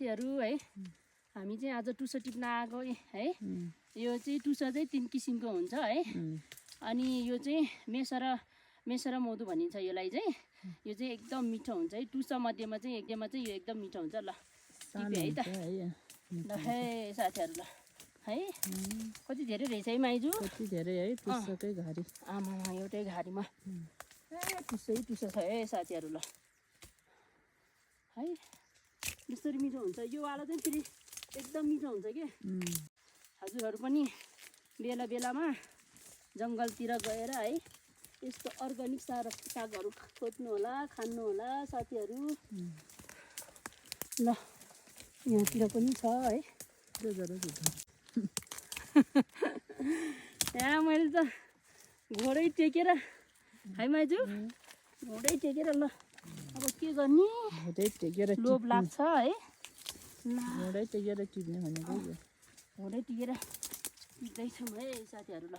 साथीहरू है हामी चाहिँ आज टुसा टिप्न आएको है यो चाहिँ टुसा चाहिँ 3 किसिमको हुन्छ है अनि यो चाहिँ मेसा र मधु भनिन्छ यसलाई चाहिँ यो चाहिँ एकदम मिठो हुन्छ है टुसा मध्येमा चाहिँ एकदमै चाहिँ यो एकदम मिठो हुन्छ ल टिपे है त ल है साथीहरू ल है कति धेरै रहेछ है माइजू कति धेरै है टुसाकै घारी आमा एउटै घारीमा टुसा छ है साथीहरू ल है यसरी मिठो हुन्छ यो वाला चाहिँ फेरि एकदम मिठो हुन्छ के हजुरहरू पनि बेला बेलामा जङ्गलतिर गएर है यस्तो अर्ग्यानिक सागहरू खोज्नु होला खानु होला साथीहरू ल यहाँतिर पनि छ है यहाँ मैले त घोडै टेकेर है माइजू घोडै टेकेर ल अब के गर्ने घोडै टेकेर लोभ लाग्छ है घोडै टेकेर टिप्ने भनेको घोडै टिकेर टिप्दैछौँ है साथीहरू ल